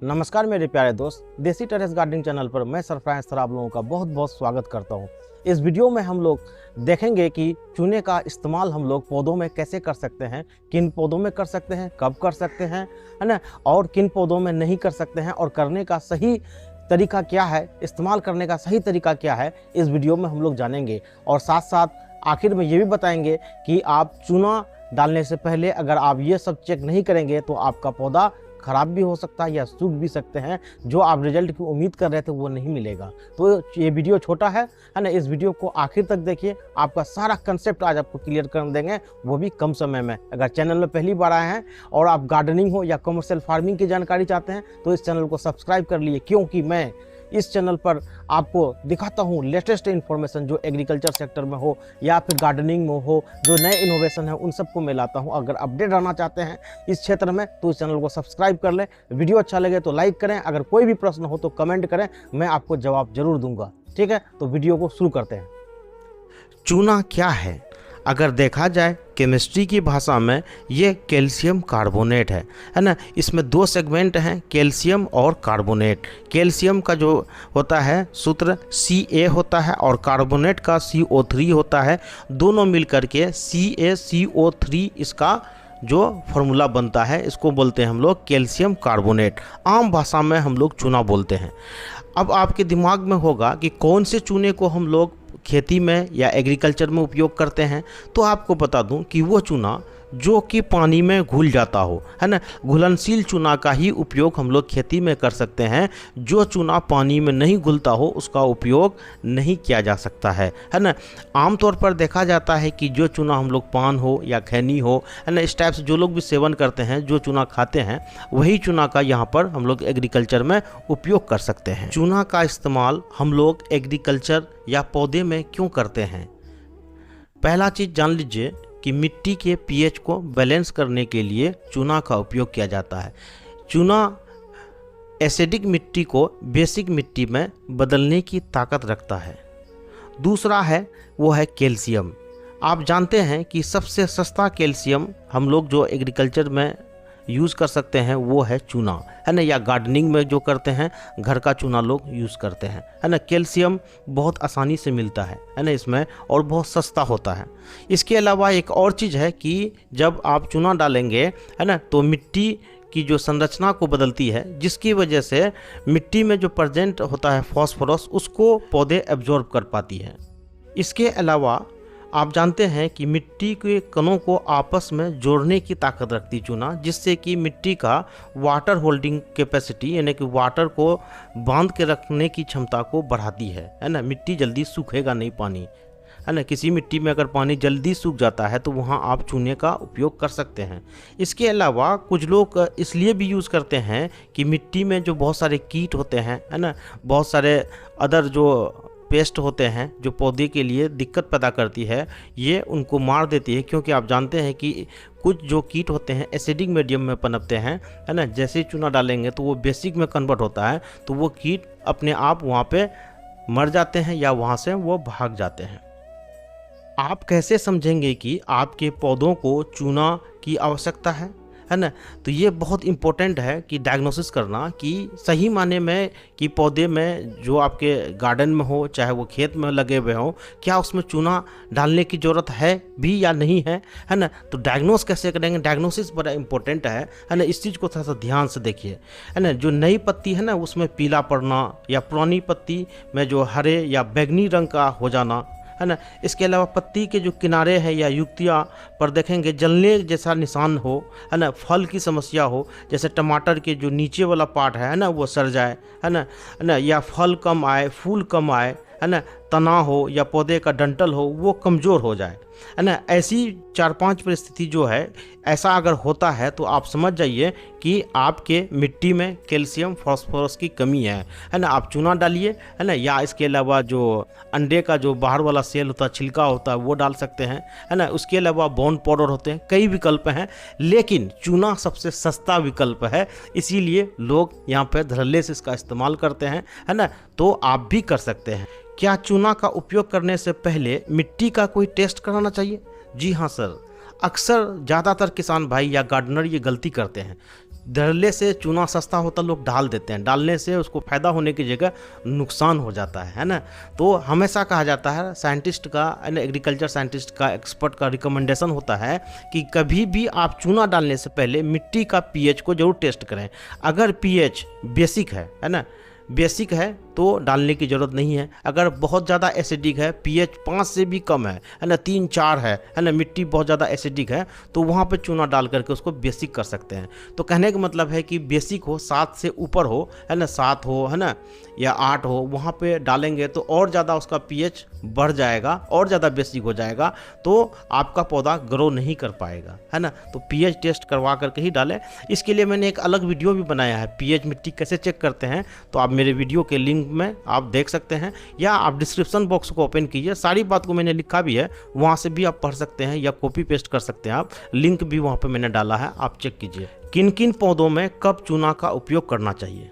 नमस्कार मेरे प्यारे दोस्त, देसी टेरेस गार्डनिंग चैनल पर मैं सरफराज सर आप लोगों का बहुत बहुत स्वागत करता हूं। इस वीडियो में हम लोग देखेंगे कि चूने का इस्तेमाल हम लोग पौधों में कैसे कर सकते हैं, किन पौधों में कर सकते हैं, कब कर सकते हैं, है ना, और किन पौधों में नहीं कर सकते हैं और करने का सही तरीका क्या है, इस्तेमाल करने का सही तरीका क्या है, इस वीडियो में हम लोग जानेंगे। और साथ साथ आखिर में ये भी बताएंगे कि आप चूना डालने से पहले अगर आप ये सब चेक नहीं करेंगे तो आपका पौधा खराब भी हो सकता है या सूख भी सकते हैं। जो आप रिजल्ट की उम्मीद कर रहे थे वो नहीं मिलेगा। तो ये वीडियो छोटा है ना, इस वीडियो को आखिर तक देखिए, आपका सारा कंसेप्ट आज आपको क्लियर कर देंगे, वो भी कम समय में। अगर चैनल में पहली बार आए हैं और आप गार्डनिंग हो या कमर्शियल फार्मिंग की जानकारी चाहते हैं तो इस चैनल को सब्सक्राइब कर लिए, क्योंकि मैं इस चैनल पर आपको दिखाता हूँ लेटेस्ट इन्फॉर्मेशन जो एग्रीकल्चर सेक्टर में हो या फिर गार्डनिंग में हो, जो नए इनोवेशन है उन सबको मैं लाता हूँ। अगर अपडेट रहना चाहते हैं इस क्षेत्र में तो इस चैनल को सब्सक्राइब कर लें। वीडियो अच्छा लगे तो लाइक करें, अगर कोई भी प्रश्न हो तो कमेंट करें, मैं आपको जवाब जरूर दूंगा। ठीक है, तो वीडियो को शुरू करते हैं। चूना क्या है? अगर देखा जाए केमिस्ट्री की भाषा में ये कैल्शियम कार्बोनेट है ना। इसमें दो सेगमेंट हैं, कैल्शियम और कार्बोनेट। कैल्शियम का जो होता है सूत्र Ca होता है और कार्बोनेट का CO3 होता है। दोनों मिलकर के CaCO3 इसका जो फॉर्मूला बनता है, इसको बोलते हैं हम लोग कैल्शियम कार्बोनेट। आम भाषा में हम लोग चूना बोलते हैं। अब आपके दिमाग में होगा कि कौन से चूने को हम लोग खेती में या एग्रीकल्चर में उपयोग करते हैं। तो आपको बता दूं कि वो चूना जो कि पानी में घुल जाता हो, है ना, घुलनशील चूना का ही उपयोग हम लोग खेती में कर सकते हैं। जो चूना पानी में नहीं घुलता हो उसका उपयोग नहीं किया जा सकता है ना। आमतौर पर देखा जाता है कि जो चूना हम लोग पान हो या खैनी हो, है ना, इस टाइप से जो लोग भी सेवन करते हैं, जो चूना खाते हैं, वही चूना का यहाँ पर हम लोग एग्रीकल्चर में उपयोग कर सकते हैं। चूना का इस्तेमाल हम लोग एग्रीकल्चर या पौधे में क्यों करते हैं? पहला चीज़ जान लीजिए कि मिट्टी के pH को बैलेंस करने के लिए चूना का उपयोग किया जाता है। चूना एसिडिक मिट्टी को बेसिक मिट्टी में बदलने की ताकत रखता है। दूसरा है वो है कैल्शियम। आप जानते हैं कि सबसे सस्ता कैल्शियम हम लोग जो एग्रीकल्चर में यूज़ कर सकते हैं वो है चूना, है ना, या गार्डनिंग में जो करते हैं घर का चूना लोग यूज़ करते हैं, है ना। कैल्शियम बहुत आसानी से मिलता है ना इसमें, और बहुत सस्ता होता है। इसके अलावा एक और चीज़ है कि जब आप चूना डालेंगे, है ना, तो मिट्टी की जो संरचना को बदलती है, जिसकी वजह से मिट्टी में जो प्रेजेंट होता है फॉस्फोरस, उसको पौधे एब्जॉर्ब कर पाती है। इसके अलावा आप जानते हैं कि मिट्टी के कणों को आपस में जोड़ने की ताकत रखती चूना, जिससे कि मिट्टी का वाटर होल्डिंग कैपेसिटी, यानी कि वाटर को बांध के रखने की क्षमता को बढ़ाती है ना। मिट्टी जल्दी सूखेगा नहीं पानी, है ना। किसी मिट्टी में अगर पानी जल्दी सूख जाता है तो वहाँ आप चूने का उपयोग कर सकते हैं। इसके अलावा कुछ लोग इसलिए भी यूज़ करते हैं कि मिट्टी में जो बहुत सारे कीट होते हैं, है ना, बहुत सारे अदर जो पेस्ट होते हैं जो पौधे के लिए दिक्कत पैदा करती है, ये उनको मार देती है। क्योंकि आप जानते हैं कि कुछ जो कीट होते हैं एसिडिक मीडियम में पनपते हैं, है ना। जैसे ही चूना डालेंगे तो वो बेसिक में कन्वर्ट होता है, तो वो कीट अपने आप वहाँ पे मर जाते हैं या वहाँ से वो भाग जाते हैं। आप कैसे समझेंगे कि आपके पौधों को चूना की आवश्यकता है ना? तो ये बहुत इम्पोर्टेंट है कि डायग्नोसिस करना कि सही माने में कि पौधे में जो आपके गार्डन में हो, चाहे वो खेत में लगे हुए हों, क्या उसमें चूना डालने की ज़रूरत है भी या नहीं है ना। तो डायग्नोस कैसे करेंगे? डायग्नोसिस बड़ा इंपॉर्टेंट है ना। इस चीज़ को थोड़ा सा ध्यान से देखिए, है ना। जो नई पत्ती है ना उसमें पीला पड़ना, या पुरानी पत्ती में जो हरे या बैंगनी रंग का हो जाना, है ना। इसके अलावा पत्ती के जो किनारे हैं या युक्तियाँ पर देखेंगे जलने जैसा निशान हो, है ना। फल की समस्या हो, जैसे टमाटर के जो नीचे वाला पार्ट है ना वो सड़ जाए, है ना, या फल कम आए, फूल कम आए, है ना, तना हो या पौधे का डंठल हो वो कमज़ोर हो जाए, है ना। ऐसी 4-5 परिस्थिति जो है, ऐसा अगर होता है तो आप समझ जाइए कि आपके मिट्टी में कैल्शियम फास्फोरस की कमी है ना। आप चूना डालिए, है ना, या इसके अलावा जो अंडे का जो बाहर वाला सेल होता है, छिलका होता है, वो डाल सकते हैं, है ना। उसके अलावा बोन पाउडर होते हैं, कई विकल्प हैं, लेकिन चूना सबसे सस्ता विकल्प है, इसीलिए लोग यहाँ पर धड़ल्ले से इसका इस्तेमाल करते हैं, है ना। तो आप भी कर सकते हैं। क्या चूना का उपयोग करने से पहले मिट्टी का कोई टेस्ट कराना चाहिए? जी हाँ सर, अक्सर ज़्यादातर किसान भाई या गार्डनर ये गलती करते हैं। डलने से चूना सस्ता होता लोग डाल देते हैं, डालने से उसको फ़ायदा होने की जगह नुकसान हो जाता है ना। तो हमेशा कहा जाता है साइंटिस्ट का, एग्रीकल्चर साइंटिस्ट का, एक्सपर्ट का रिकमेंडेशन होता है कि कभी भी आप चूना डालने से पहले मिट्टी का पीएच को जरूर टेस्ट करें। अगर पीएच बेसिक है ना, बेसिक है तो डालने की ज़रूरत नहीं है। अगर बहुत ज़्यादा एसिडिक है, पीएच 5 से भी कम है ना, 3-4 है ना, मिट्टी बहुत ज़्यादा एसिडिक है, तो वहाँ पे चूना डाल करके उसको बेसिक कर सकते हैं। तो कहने का मतलब है कि बेसिक हो, 7 से ऊपर हो, है ना, 7 हो, है ना, या 8 हो, वहाँ पे डालेंगे तो और ज़्यादा उसका पीएच बढ़ जाएगा, और ज़्यादा बेसिक हो जाएगा, तो आपका पौधा ग्रो नहीं कर पाएगा, है ना। तो पीएच टेस्ट करवा करके ही डालें। इसके लिए मैंने एक अलग वीडियो भी बनाया है, पीएच मिट्टी कैसे चेक करते हैं, तो आप मेरे वीडियो के लिंक में आप देख सकते हैं, या आप डिस्क्रिप्शन बॉक्स को ओपन कीजिए, सारी बात को मैंने लिखा भी है, वहाँ से भी आप पढ़ सकते हैं या कॉपी पेस्ट कर सकते हैं आप, लिंक भी वहाँ पे मैंने डाला है, आप चेक कीजिए। किन किन पौधों में कब चूना का उपयोग करना चाहिए,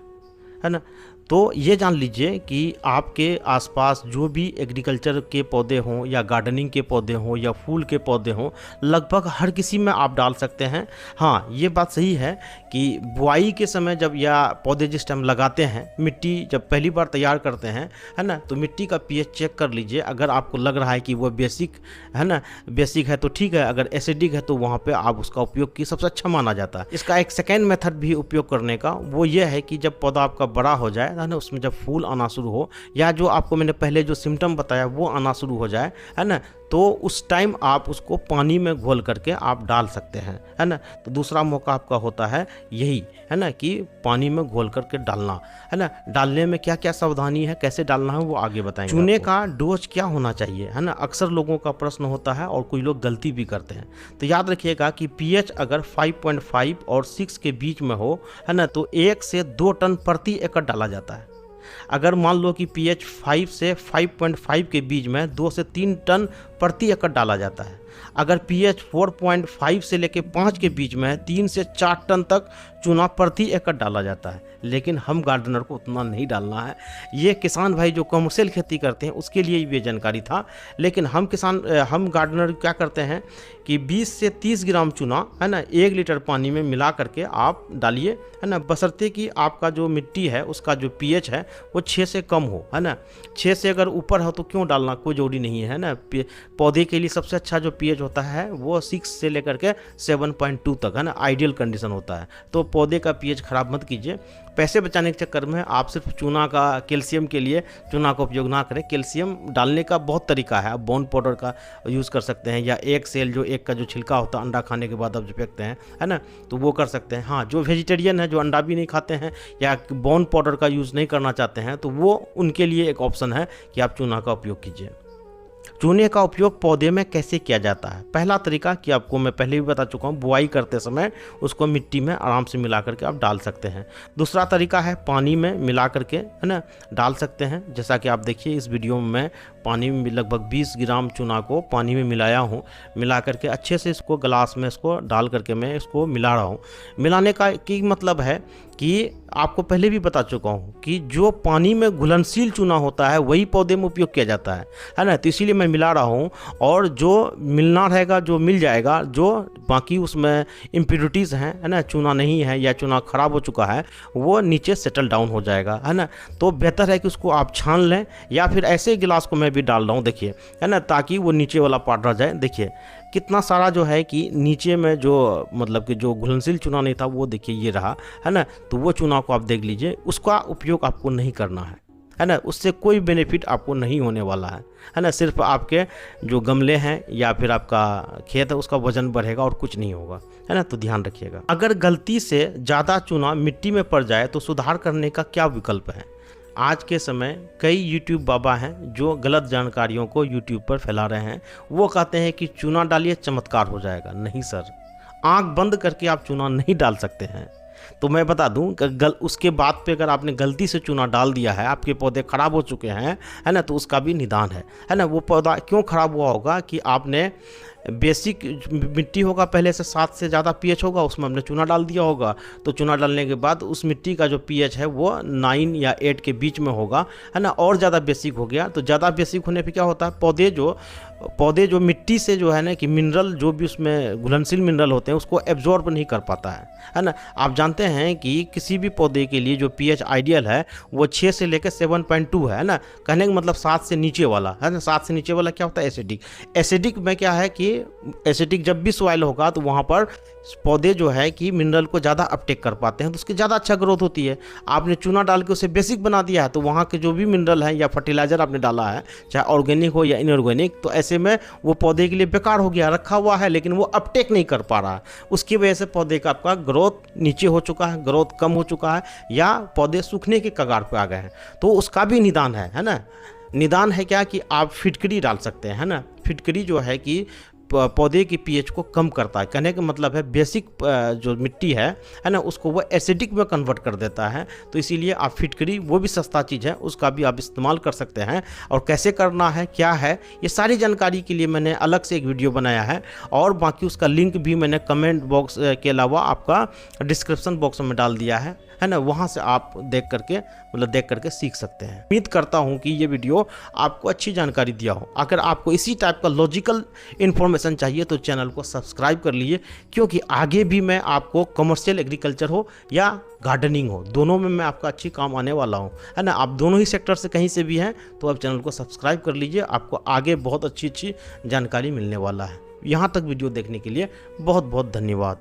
है ना। तो ये जान लीजिए कि आपके आसपास जो भी एग्रीकल्चर के पौधे हों या गार्डनिंग के पौधे हों या फूल के पौधे हों, लगभग हर किसी में आप डाल सकते हैं। हाँ, ये बात सही है कि बुआई के समय जब या पौधे जिस टाइम लगाते हैं, मिट्टी जब पहली बार तैयार करते हैं, है ना, तो मिट्टी का पीएच चेक कर लीजिए। अगर आपको लग रहा है कि वो बेसिक है ना, बेसिक है तो ठीक है, अगर एसिडिक है तो वहाँ पे आप उसका उपयोग की सबसे अच्छा माना जाता है। इसका एक सेकेंड मेथड भी उपयोग करने का, वो ये है कि जब पौधा आपका बड़ा हो जाए है ना, उसमें जब फूल आना शुरू हो, या जो आपको मैंने पहले जो सिम्टम बताया वो आना शुरू हो जाए, है ना, तो उस टाइम आप उसको पानी में घोल करके आप डाल सकते हैं, है ना। तो दूसरा मौका आपका होता है यही, है ना, कि पानी में घोल करके डालना, है ना। डालने में क्या क्या सावधानी है, कैसे डालना है, वो आगे बताएंगे। चूने का डोज क्या होना चाहिए, है ना, अक्सर लोगों का प्रश्न होता है और कोई लोग गलती भी करते हैं। तो याद रखिएगा कि पीएच अगर 5.5 और 6 के बीच में हो, है ना, तो 1 से 2 टन प्रति एकड़ डाला जाता है। अगर मान लो कि पीएच 5 से 5.5 के बीच में 2 से 3 टन प्रति एकड़ डाला जाता है। अगर पीएच 4.5 से लेके 5 के बीच में 3 से 4 टन तक चूना प्रति एकड़ डाला जाता है। लेकिन हम गार्डनर को उतना नहीं डालना है। ये किसान भाई जो कमर्शियल खेती करते हैं उसके लिए ये जानकारी था। लेकिन हम गार्डनर क्या करते हैं कि 20 से 30 ग्राम चूना, है ना, 1 लीटर पानी में मिला करके आप डालिए, है ना, बशर्ते कि आपका जो मिट्टी है उसका जो पीएच है वो 6 से कम हो, है ना। 6 से अगर ऊपर हो तो क्यों डालना, कोई जरूरी नहीं है ना। पौधे के लिए सबसे अच्छा जो पीएच होता है वो 6 से लेकर के 7.2 तक, है ना, आइडियल कंडीशन होता है। तो पौधे का पीएच खराब मत कीजिए। पैसे बचाने के चक्कर में आप सिर्फ चूना का, कैल्शियम के लिए चूना का उपयोग ना करें। कैल्शियम डालने का बहुत तरीका है। आप बोन पाउडर का यूज़ कर सकते हैं, या एक सेल जो एक का जो छिलका होता है अंडा खाने के बाद आप जो फेंकते हैं, है ना, तो वो कर सकते हैं। हाँ, जो वेजिटेरियन है, जो अंडा भी नहीं खाते हैं या बोन पाउडर का यूज़ नहीं करना चाहते हैं, तो वो उनके लिए एक ऑप्शन है कि आप चूना का उपयोग कीजिए। चूने का उपयोग पौधे में कैसे किया जाता है? पहला तरीका कि आपको मैं पहले भी बता चुका हूँ, बुआई करते समय उसको मिट्टी में आराम से मिला करके आप डाल सकते हैं। दूसरा तरीका है पानी में मिला करके, है ना, डाल सकते हैं। जैसा कि आप देखिए इस वीडियो में मैं पानी में लगभग 20 ग्राम चूना को पानी में मिलाया हूँ। मिला करके अच्छे से इसको गिलास में इसको डाल करके मैं इसको मिला रहा हूँ। मिलाने का की मतलब है कि आपको पहले भी बता चुका हूँ कि जो पानी में घुलनशील चूना होता है वही पौधे में उपयोग किया जाता है ना। तो इसीलिए मैं मिला रहा हूँ, और जो मिलना रहेगा जो मिल जाएगा, जो बाकी उसमें इम्प्योरिटीज़ हैं, है ना, चूना नहीं है या चूना ख़राब हो चुका है, वो नीचे सेटल डाउन हो जाएगा, है ना। तो बेहतर है कि उसको आप छान लें, या फिर ऐसे गिलास को मैं भी डाल रहा हूँ, देखिए, है ना, ताकि वो नीचे वाला पार्ट रह जाए। देखिए कितना सारा जो है कि नीचे में जो मतलब कि जो घुलनशील चूना नहीं था वो देखिए ये रहा, है ना। तो वो चूना को आप देख लीजिए, उसका उपयोग आपको नहीं करना है ना। उससे कोई बेनिफिट आपको नहीं होने वाला है ना। सिर्फ आपके जो गमले हैं या फिर आपका खेत है उसका वजन बढ़ेगा और कुछ नहीं होगा, है ना। तो ध्यान रखिएगा। अगर गलती से ज़्यादा चूना मिट्टी में पड़ जाए तो सुधार करने का क्या विकल्प है? आज के समय कई YouTube बाबा हैं जो गलत जानकारियों को YouTube पर फैला रहे हैं। वो कहते हैं कि चूना डालिए चमत्कार हो जाएगा। नहीं सर, आंख बंद करके आप चूना नहीं डाल सकते हैं। तो मैं बता दूं कि उसके बाद पे अगर आपने गलती से चूना डाल दिया है, आपके पौधे ख़राब हो चुके हैं, है ना, तो उसका भी निदान है ना। वो पौधा क्यों ख़राब हुआ होगा कि आपने बेसिक मिट्टी होगा, पहले से 7 से ज़्यादा पीएच होगा, उसमें हमने चूना डाल दिया होगा, तो चूना डालने के बाद उस मिट्टी का जो पीएच है वो 9 या 8 के बीच में होगा, है ना। और ज़्यादा बेसिक हो गया तो ज़्यादा बेसिक होने पे क्या होता है, पौधे जो मिट्टी से जो है ना कि मिनरल, जो भी उसमें घुलनशील मिनरल होते हैं उसको एब्जॉर्ब नहीं कर पाता है ना। आप जानते हैं कि किसी भी पौधे के लिए जो पीएच आइडियल है वो 6 से लेकर 7.2 है ना। कहने का मतलब 7 से नीचे वाला है ना। 7 से नीचे वाला क्या होता है, एसिडिक। एसिडिक में क्या है कि एसिडिक जब भी सॉइल होगा तो वहाँ पर पौधे जो है कि मिनरल को ज़्यादा अपटेक कर पाते हैं, तो उसकी ज़्यादा अच्छा ग्रोथ होती है। आपने चूना डाल के उसे बेसिक बना दिया है तो वहाँ के जो भी मिनरल है या फर्टिलाइज़र आपने डाला है, चाहे ऑर्गेनिक हो या इनऑर्गेनिक, तो ऐसे में वो पौधे के लिए बेकार हो गया, रखा हुआ है लेकिन वो अपटेक नहीं कर पा रहा है। उसकी वजह से पौधे का आपका ग्रोथ नीचे हो चुका है, ग्रोथ कम हो चुका है, या पौधे सूखने के कगार पे आ गए हैं। तो उसका भी निदान है ना। निदान है क्या कि आप फिटकरी डाल सकते हैं, है ना। फिटकरी जो है कि पौधे की पीएच को कम करता है। कहने का मतलब है बेसिक जो मिट्टी है ना, उसको वो एसिडिक में कन्वर्ट कर देता है। तो इसीलिए आप फिटकरी, वो भी सस्ता चीज़ है, उसका भी आप इस्तेमाल कर सकते हैं। और कैसे करना है, क्या है, ये सारी जानकारी के लिए मैंने अलग से एक वीडियो बनाया है, और बाकी उसका लिंक भी मैंने कमेंट बॉक्स के अलावा आपका डिस्क्रिप्शन बॉक्स में डाल दिया है ना। वहाँ से आप देख करके सीख सकते हैं। उम्मीद करता हूँ कि ये वीडियो आपको अच्छी जानकारी दिया हो। अगर आपको इसी टाइप का लॉजिकल इन्फॉर्मेशन चाहिए तो चैनल को सब्सक्राइब कर लीजिए, क्योंकि आगे भी मैं आपको कमर्शियल एग्रीकल्चर हो या गार्डनिंग हो, दोनों में मैं आपका अच्छी काम आने वाला हूँ, है ना। आप दोनों ही सेक्टर से कहीं से भी हैं तो आप चैनल को सब्सक्राइब कर लीजिए, आपको आगे बहुत अच्छी जानकारी मिलने वाला है। यहाँ तक वीडियो देखने के लिए बहुत बहुत धन्यवाद।